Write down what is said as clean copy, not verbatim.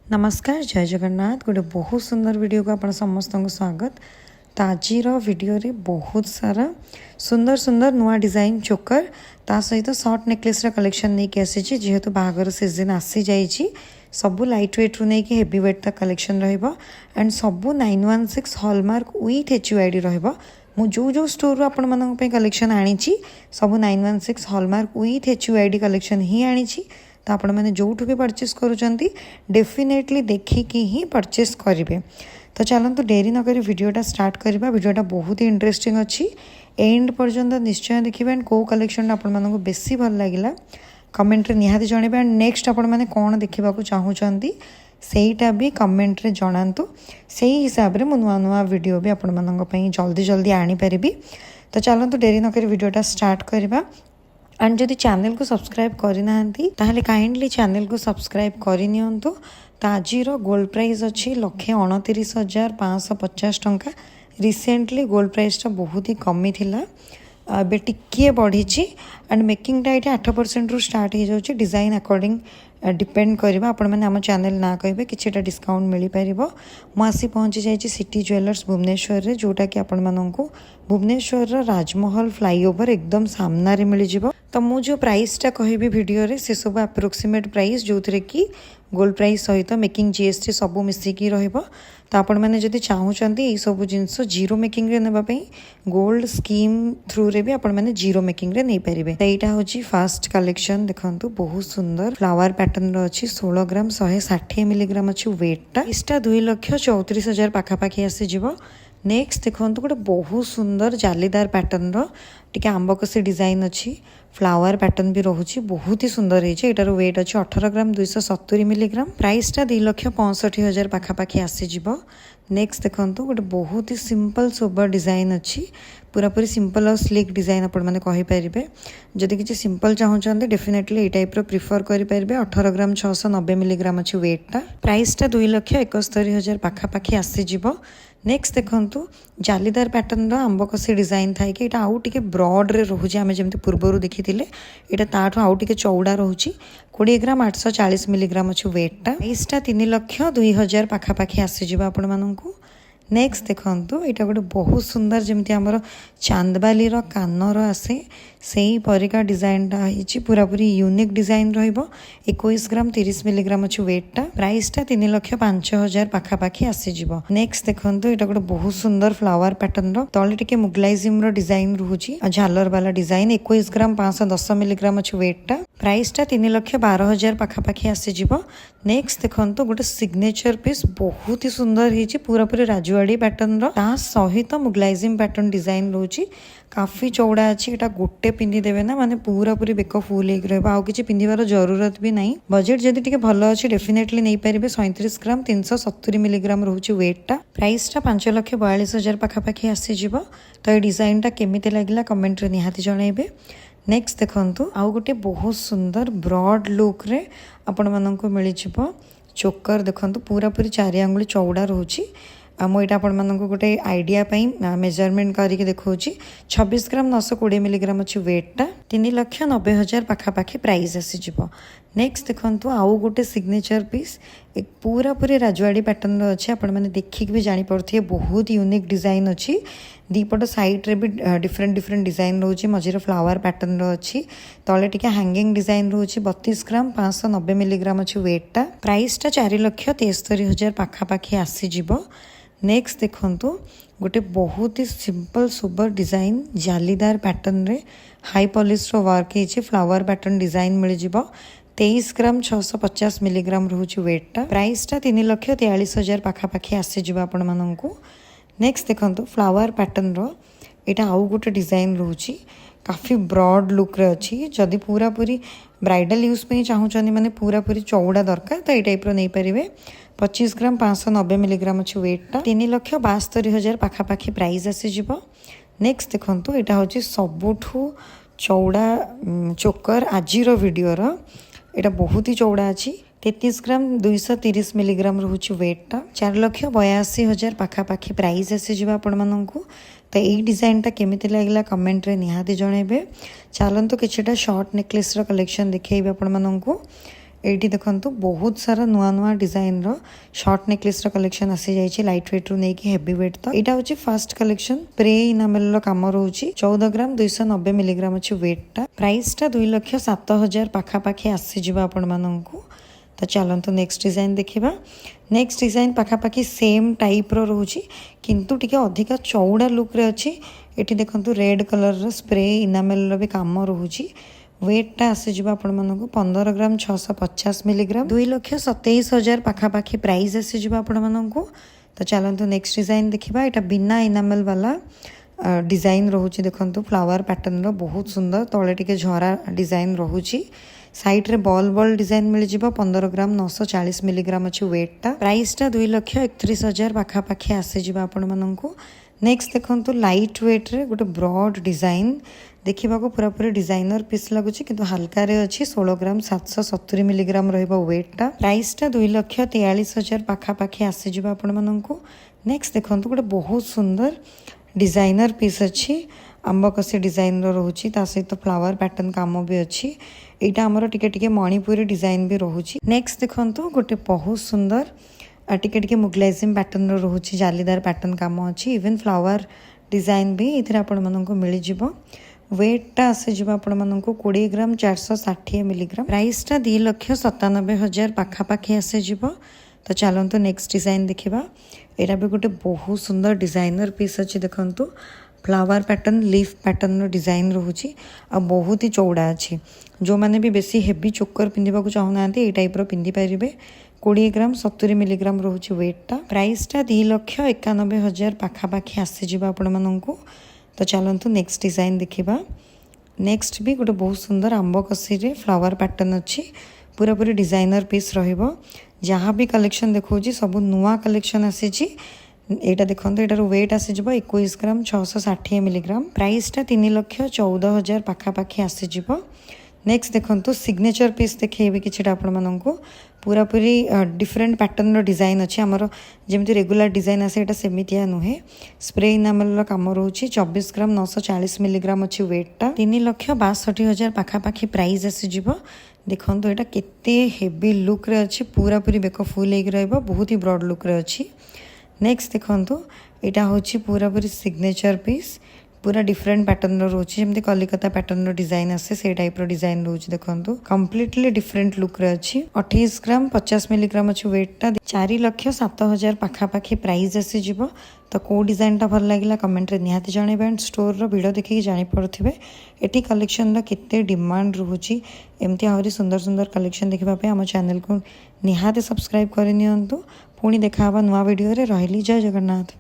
नमस्कार जय जगन्नाथ गोटे बहुत सुंदर वीडियो को आप समस्त को स्वागत। तो आज वीडियो रे बहुत सारा सुंदर सुंदर नुआ डिजाइन चोकर ता सहित शॉर्ट नेकलेस कलेक्शन नहीं कि आसी जेहेतु बाहागर सीजन आसी जाइए सबू लाइट वेट रू नहीं कि हेवी वेट तक कलेक्शन एंड सबू 916 हॉलमार्क विथ HUID मु जो जो स्टोर आपण मानक कलेक्शन आनी सबू 916 हॉलमार्क विथ HUID कलेक्शन ही आनी तो आपण मैंने जो भी परचेस करुँच डेफिनेटली देखिकी ही परचेस करेंगे। तो चलते डेरी नक वीडियोटा स्टार्ट करवा। वीडियोटा बहुत ही इंटरेस्टिंग अच्छी एंड पर्यंत निश्चय देखिए एंड कौ कलेक्शन आपको बेसी भल लगे कमेंट रे निहाती जनइबे एंड नेक्स्ट आपण मैंने कौन देखा चाहूँगी सेटा भी कमेंट रे जनातु से हिसाब से नुआ नुआ वीडियो भी आपण जल्दी जल्दी आनीपारि। तो चलते डेरी नक वीडियोटा स्टार्ट करवा। एंड जदि चैनल को सब्सक्राइब करना ताहले काइंडली चैनल को सब्सक्राइब करनी। तो आज गोल्ड प्राइस अच्छी 1,29,550 टंका। रिसेंटली गोल्ड प्राइसटा बहुत ही कमी थिला बे टिके बढ़ी एंड मेकिंगटा ये 8% रू स्टार्ट हो जाऊँ। डिजाइन अकॉर्डिंग डिपेंड करवा आपण मैंने आम चैनल ना कहे किछटा डिस्काउंट मिल पार। मुझी पहुँची जाइए सिटी ज्वेलर्स भुवनेश्वर रे जोटा कि आपण मानू भुवनेश्वर राजमहल फ्लाईओवर एकदम सामना रे मिल जाव। तो मु जो प्राइसटा कहबी वीडियो रे से सब अप्रोक्सीमेट प्राइस जो थे कि गोल्ड प्राइस सहित मेकिंग GST सबू मिसिकी रहिबो। तो आपण मैंने जदि चाहूँगी ये सब जिनस जीरो मेकिंग रे नेबापई गोल्ड स्कीम थ्रू रे भी आपण मैंने जीरो मेकिंग रे नहीं पारिबे। तो यहाँ हूँ फास्ट कलेक्शन देखंतु बहुत सुंदर फ्लावर पैटर्न रो अछि 16 ग्राम 160 मिलीग्राम अच्छी वेटटा। इसटा 2,34,000 पाखापाखि आसी जीवो। नेक्स्ट देखो गोटे बहुत सुंदर जालीदार पैटर्न टिके आंबकसी डिजाइन अच्छी फ्लावर पैटर्न भी रोचे बहुत ही सुंदर है। एटार वेट अच्छे 18 ग्राम 270 मिलीग्राम। प्राइसटा 2,65,000 पाखापाखि आसीज। नेक्स्ट देखो गोटे बहुत ही सिंपल सोबर डिजाइन अच्छी पूरा पूरी सिंपल और स्लिक डिजाइन आपण मैंने कहींपारे। जदि किसी सिंपल चाहूँगी डेफिनेटली ये टाइप प्रिफर करेंगे। 18 ग्राम 690 मिलीग्राम अच्छी वेटटा। प्राइसटा 2,71,000 पाखापाखि आसीज। नेक्स्ट देखंतु जालीदार पैटर्न आंबकसी डिजाइन थाई कि एटा आउ टिके ब्रॉड रे रोचे आमे जेमति पूर्वरु देखिथिले एटा ताठो आउ टिके चौड़ा रोची 20 ग्राम 840 मिलीग्राम अछि वेटटा। प्राइसटा 3,02,000 पाखापाखि आसीजिबा आपण माननकु। नेक्स्ट देखंतु एटा गोटे बहुत सुंदर जमती आमर चांदबाली रो कानर आसे से ही परिका डिजाइनटा होइछि पूरा पूरी यूनिक डिजाइन रहिबो। 21 ग्राम 30 मिलीग्राम अछि वेटटा। प्राइसटा 3,05,000 पाखापाखि आसीजिबो। नेक्स्ट देखंतु एटा गोटे बहुत सुंदर फ्लावर पैटर्न रो तळे टिके मुगलाइजिम रो डिजाइन रहूछि झालर वाला डिजाइन 21 ग्राम 510 मिलीग्राम अछि वेटटा। प्राइसटा 3,12,000 पाखापाखि आसीजिबो। नेक्स्ट देखंतु गोटे सिग्नेचर पीस बहुत ही सुंदर होइछि पूरा पूरी राजवाड़ी पैटर्न रो ता सहित मुगलाइजिम पैटर्न डिजाइन रहूछि काफी चौड़ा अच्छी। एटा गोटे पिंधि देवे ना माने पूरा पूरी बेक फुल एक रहबा आउ किछि पिंधिबार जरूरत भी नहीं। बजेट जदि टिके भलो अछि डेफिनेटली नहीं पारिबे। 37 ग्राम 370 मिलीग्राम रहूछि वेटटा। प्राइसटा 5,42,000 पाखापाखि आसीजिबो। तो ये डिजाइनटा केमिति लागिला कमेंट रे निहाती जणाइबे। नेक्स्ट देखंतु आउ गोटे बहुत सुंदर ब्रॉड लुक रे आपण माननको मिल जिवो चोकर। देखंतु पूरा पूरी 4 आंगुली चौड़ा रहूछि। मुझे आपण गोटे आइडिया मेजरमेंट करके देखा 26 ग्राम 920 मिलीग्राम अच्छी वेटटा। 3,90,000 पाखापाखि प्राइस आसीज। नेक्स्ट देखंतु आउ गोटे सिग्नेचर पीस एक पूरा पूरी राजवाड़ी पैटर्न अच्छे आपण मैंने देखिक भी जानीपे बहुत यूनिक डिजाइन अच्छी। दीपट साइड रे भी डिफरेंट डिफरेंट डिजाइन रोचे मझे फ्लावर पैटर्न अच्छी तले टिके हैंगिंग डिजाइन रोचे 32 ग्राम 590 मिलीग्राम अच्छी वेटटा। प्राइसटा 4,73,000 पाखापाखि आसीज। नेक्स्ट देखंतु गोटे बहुत ही सिंपल सुपर डिजाइन जालीदार पैटर्न रे हाई पॉलिश रो वर्क है फ्लावर पैटर्न डिजाइन मिल जिवो। 23 ग्राम 650 मिलीग्राम रोचे वेटटा। प्राइसटा 3,43,000 पाखापाखि आसीजिबा आपण माननकु। नेक्स्ट देखंतु फ्लावर पैटर्न रो एटा आउ गोटे डिजाइन रोची काफी ब्रॉड लुक रे अछि। जदि पूरा पूरी ब्राइडल यूज पे चाहूँगी माने पूरा पूरी चौड़ा दरकार तो ये टाइप नहीं पारे। 25 ग्राम 590 मिलीग्राम अच्छी वेटटा। 3,72,000 पाखापाखि प्राइस आसीज। नेक्स्ट देखंतु एटा होची सबुठू चौड़ा चोकर आजिर वीडियोर एटा बहुत ही चौड़ा अच्छी 33 ग्राम 230 मिलीग्राम रोचे वेटटा। 4,82,000 पाखापाखि प्राइस आसीज आपण माननकु। तो यही डिजाइनटा केमिति लागला कमेंट रे निहाती जणाइबे। चलंतु किछटा शॉर्ट नेकलेस रो कलेक्शन देखैबे आपण माननकु। एठी देखंतु बहुत सारा नुआ नुआ डिजाइन रो शॉर्ट नेकलेस रो कलेक्शन आसी जाई छी लाइट वेट रो नेकी हेवी वेट तो एटा होची फर्स्ट कलेक्शन प्रे इनामेल रो काम रहउची 14 ग्राम 290 मिलीग्राम अछि वेट टा प्राइस टा 2,07,000 पाखा पाखी आसी जिबा आपण माननकु तो चलतु नेक्स्ट डिजाइन देखा नेक्स्ट डिजाइन पखापाखि सेम टाइप रोचे किंतु टिके अधिका चौड़ा लुक रे अच्छी एठी देखंतु रेड कलर स्प्रे इनामेल रो भी काम रोची वेटा आसीज आपण मानक 15 ग्राम 650 मिलीग्राम 2,27,000 पखापाखि प्राइस आसीज आपण मानक तो चलतु नेक्स्ट डिजाइन देखा यहाँ बिना इनामेल वाला डिजाइन रोचे देखंतु फ्लावर पैटर्न रो बहुत सुंदर तले टिके झरा डिजाइन रोची साइड रे बॉल बॉल डिजाइन मिल जिवो 15 ग्राम 940 मिलीग्राम अछि वेट टा प्राइस टा 2,31,000 पाखा पाखी आसे जिवो आपण माननकु नेक्स्ट देखंतु लाइट वेट रे गोटे ब्रॉड डिजाइन देखिबा को पूरा पूरी डिजाइनर पीस लागुछि किंतु हल्का रे अछि 16 ग्राम 770 मिलीग्राम रहइबो वेट टा प्राइस टा 2,43,000 पाखा पाखी आसे जिवो आपण माननकु नेक्स्ट देखंतु गोटे बहुत सुंदर डिजाइनर पीस अछि आंब कसी डिजाइन रोची ता सहित फ्लावर पैटर्न काम भी अच्छी यहाँ आमर टिके टिके मणिपुरी डिजाइन भी रोची नेक्स्ट देखंतु गोटे बहुत सुंदर टिके टिके मुगलाइजिम पैटर्न रोची जालीदार पैटर्न काम अच्छी इवन फ्लावर डिजाइन भी इधर आपण माननको मिल जिवो वेट टा आसे जिवो आपण माननको 20 ग्राम 460 मिलीग्राम प्राइस टा 2,97,000 पाखा पाखी आसे जिवो तो चलतु नेक्स्ट डिजाइन देखा यहाँ भी गोटे बहुत सुंदर डिजाइनर पीस अच्छी देखंतु flower pattern leaf pattern design रोची आ बहुत ही चौड़ा अच्छी जो मैंने भी बेसी हेवी चोकर पिंधिबा को चाहूना ये टाइप रो पिंधि पारिबे 20 ग्राम 70 मिलीग्राम रोची वेट टा प्राइस टा 2,91,000 पाखा पाखी आसी जिबा आपण माननकु तो चलंतु नेक्स्ट डिजाइन देखिबा नेक्स्ट भी गोटे बहुत सुंदर आंब कसी रे फ्लावर पैटर्न अच्छी पूरा पूरी डिजाइनर पीस रहिबो जहाँ भी कलेक्शन देखौजी सब नुआ कलेक्शन आसी यहाँ देखो यार वेट आसीज 21 ग्राम 660 मिलीग्राम प्राइस टा 3,14,000 पाखापाखि आसीज नेक्स्ट देखो सिग्नेचर पीस देखेबी कि आपण मानक पूरा पूरी डिफरेंट पैटर्न डिजाइन अच्छी आमर जमी रेगुलर डिजाइन आसे यहाँ सेमितिया नुहे स्प्रे इनामेल काम रोचे 24 ग्राम 940 मिलीग्राम अच्छी वेट टा 3,62,000 पाखापाखि प्राइस आसीज देखो यहाँ केते हेवी लुक रे अच्छी पूरा पूरी बेक फुल हो बहुत ही ब्रॉड लुक रे अच्छी नेक्स्ट देखो यहाँ हूँ पूरा पूरी सिग्नेचर पीस पूरा डिफरेंट पैटर्न रोचे जमी कलिकता पैटर्न डिजाइन आसे से टाइप डिजाइन रोचे देखो कम्प्लीटली डिफरेंट लुक रे अच्छी 28 ग्राम 50 मिलीग्राम अच्छी वेट टा 4,07,000 पाखापाखि प्राइस आसीज तो कौ डिजाइन टा भल लगे कमेंट रे निहाती जणेबे एंड स्टोर रो वीडियो देखिए जानी पड़ुथिबे एटी कलेक्शन रा केते डिमांड रोची एमती आहरी सुंदर सुंदर कलेक्शन देखिबा पे हम चैनल को निहाती सब्सक्राइब करनियंतु पुणी देखा नुआ वीडियो रे रहली जय जगन्नाथ।